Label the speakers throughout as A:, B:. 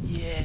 A: Yeah.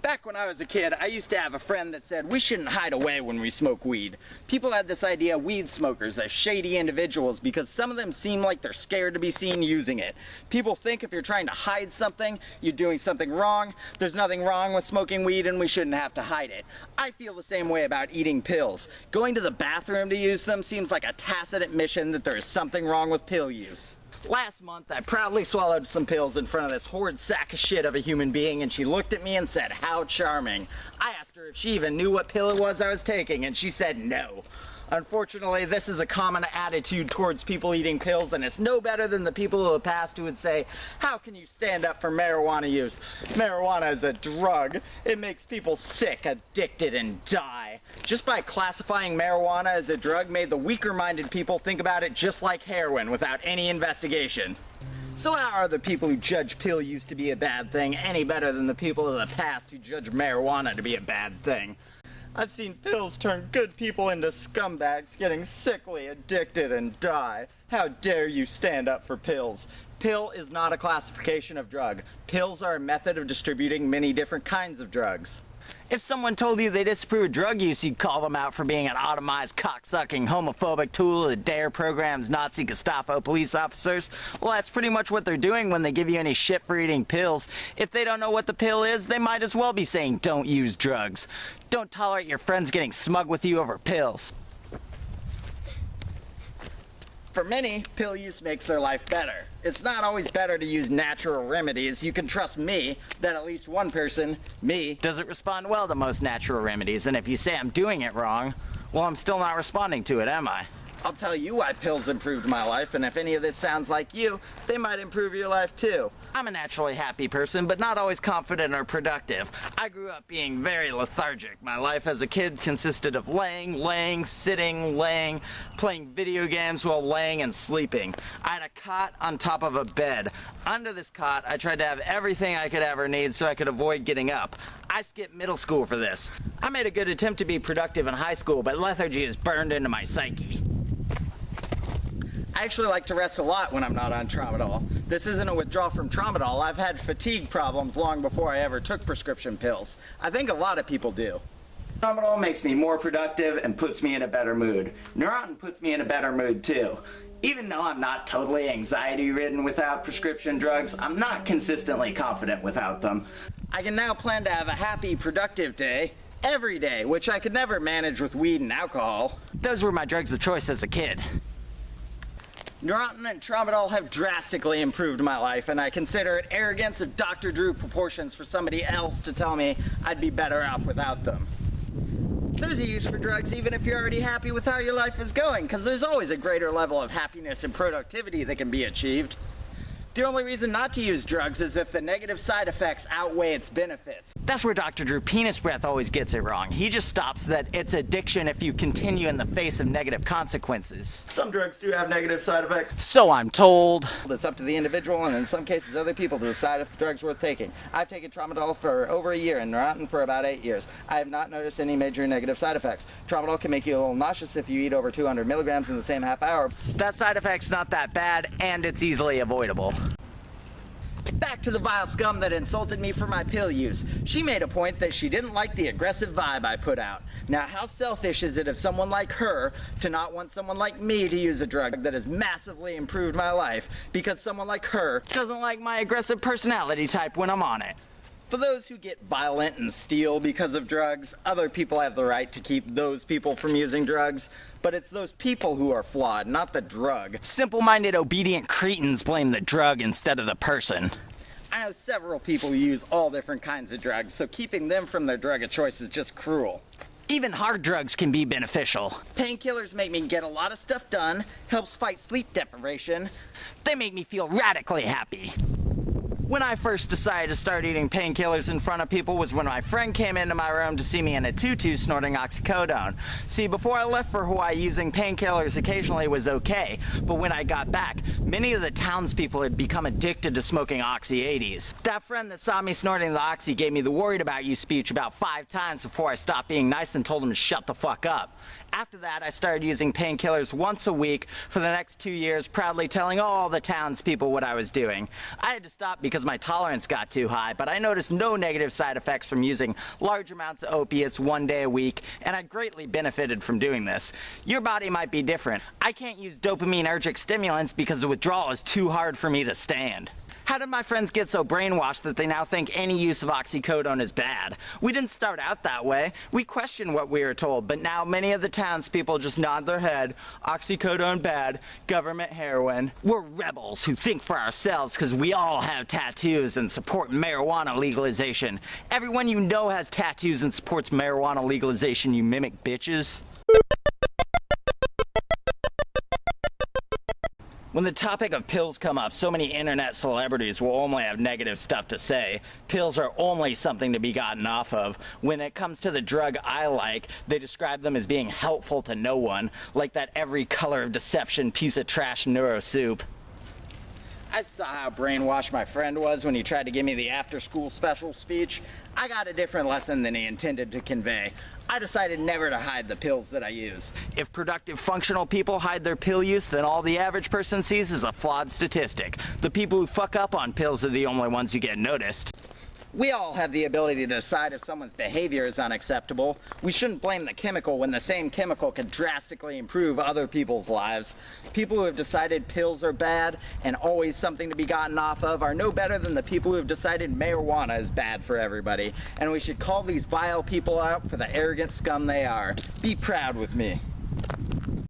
A: Back when I was a kid, I used to have a friend that said we shouldn't hide away when we smoke weed. People had this idea of weed smokers as shady individuals because some of them seem like they're scared to be seen using it. People think if you're trying to hide something, you're doing something wrong. There's nothing wrong with smoking weed and we shouldn't have to hide it. I feel the same way about eating pills. Going to the bathroom to use them seems like a tacit admission that there is something wrong with pill use. Last month, I proudly swallowed some pills in front of this horrid sack of shit of a human being, and she looked at me and said, "How charming." I asked her if she even knew what pill it was I was taking, and she said no. Unfortunately, this is a common attitude towards people eating pills, and it's no better than the people of the past who would say, "How can you stand up for marijuana use? Marijuana is a drug. It makes people sick, addicted, and die." Just by classifying marijuana as a drug made the weaker-minded people think about it just like heroin without any investigation. So how are the people who judge pill use to be a bad thing any better than the people of the past who judge marijuana to be a bad thing? I've seen pills turn good people into scumbags, getting sickly, addicted, and die. How dare you stand up for pills? Pill is not a classification of drug. Pills are a method of distributing many different kinds of drugs. If someone told you they disapprove of drug use, you'd call them out for being an automized, cocksucking, homophobic tool of the DARE program's Nazi Gestapo police officers. Well, that's pretty much what they're doing when they give you any shit for eating pills. If they don't know what the pill is, they might as well be saying don't use drugs. Don't tolerate your friends getting smug with you over pills. For many, pill use makes their life better. It's not always better to use natural remedies. You can trust me that at least one person, me, doesn't respond well to most natural remedies. And if you say I'm doing it wrong, well, I'm still not responding to it, am I? I'll tell you why pills improved my life, and if any of this sounds like you, they might improve your life too. I'm a naturally happy person, but not always confident or productive. I grew up being very lethargic. My life as a kid consisted of laying, sitting, playing video games while laying and sleeping. I had a cot on top of a bed. Under this cot, I tried to have everything I could ever need so I could avoid getting up. I skipped middle school for this. I made a good attempt to be productive in high school, but lethargy is burned into my psyche. I actually like to rest a lot when I'm not on Tramadol. This isn't a withdrawal from Tramadol. I've had fatigue problems long before I ever took prescription pills. I think a lot of people do. Tramadol makes me more productive and puts me in a better mood. Neurontin puts me in a better mood too. Even though I'm not totally anxiety-ridden without prescription drugs, I'm not consistently confident without them. I can now plan to have a happy, productive day every day, which I could never manage with weed and alcohol. Those were my drugs of choice as a kid. Neurontin and Tramadol have drastically improved my life, and I consider it arrogance of Dr. Drew proportions for somebody else to tell me I'd be better off without them. There's a use for drugs even if you're already happy with how your life is going, because there's always a greater level of happiness and productivity that can be achieved. The only reason not to use drugs is if the negative side effects outweigh its benefits. That's where Dr. Drew Penis Breath always gets it wrong. He just stops that it's addiction if you continue in the face of negative consequences. Some drugs do have negative side effects. So I'm told. It's up to the individual and in some cases other people to decide if the drug's worth taking. I've taken Tramadol for over a year and Neurontin for about 8 years. I have not noticed any major negative side effects. Tramadol can make you a little nauseous if you eat over 200 milligrams in the same half hour. That side effect's not that bad and it's easily avoidable. Back to the vile scum that insulted me for my pill use. She made a point that she didn't like the aggressive vibe I put out. Now, how selfish is it of someone like her to not want someone like me to use a drug that has massively improved my life because someone like her doesn't like my aggressive personality type when I'm on it? For those who get violent and steal because of drugs, other people have the right to keep those people from using drugs, but it's those people who are flawed, not the drug. Simple-minded, obedient cretins blame the drug instead of the person. I know several people who use all different kinds of drugs, so keeping them from their drug of choice is just cruel. Even hard drugs can be beneficial. Painkillers make me get a lot of stuff done, helps fight sleep deprivation. They make me feel radically happy. When I first decided to start eating painkillers in front of people was when my friend came into my room to see me in a tutu snorting oxycodone. See, before I left for Hawaii, using painkillers occasionally was okay, but when I got back, many of the townspeople had become addicted to smoking Oxy 80s. That friend that saw me snorting the Oxy gave me the worried about you speech about 5 times before I stopped being nice and told him to shut the fuck up. After that, I started using painkillers once a week for the next 2 years, proudly telling all the townspeople what I was doing. I had to stop because because my tolerance got too high, but I noticed no negative side effects from using large amounts of opiates 1 day a week, and I greatly benefited from doing this. Your body might be different. I can't use dopaminergic stimulants because the withdrawal is too hard for me to stand. How did my friends get so brainwashed that they now think any use of oxycodone is bad? We didn't start out that way. We questioned what we were told, but now many of the townspeople just nod their head. Oxycodone bad, government heroin. We're rebels who think for ourselves because we all have tattoos and support marijuana legalization. Everyone you know has tattoos and supports marijuana legalization, you mimic bitches. When the topic of pills come up, so many internet celebrities will only have negative stuff to say. Pills are only something to be gotten off of. When it comes to the drug I like, they describe them as being helpful to no one, like that every color of deception piece of trash neuro soup. I saw how brainwashed my friend was when he tried to give me the after-school special speech. I got a different lesson than he intended to convey. I decided never to hide the pills that I use. If productive, functional people hide their pill use, then all the average person sees is a flawed statistic. The people who fuck up on pills are the only ones who get noticed. We all have the ability to decide if someone's behavior is unacceptable. We shouldn't blame the chemical when the same chemical can drastically improve other people's lives. People who have decided pills are bad and always something to be gotten off of are no better than the people who have decided marijuana is bad for everybody. And we should call these vile people out for the arrogant scum they are. Be proud with me.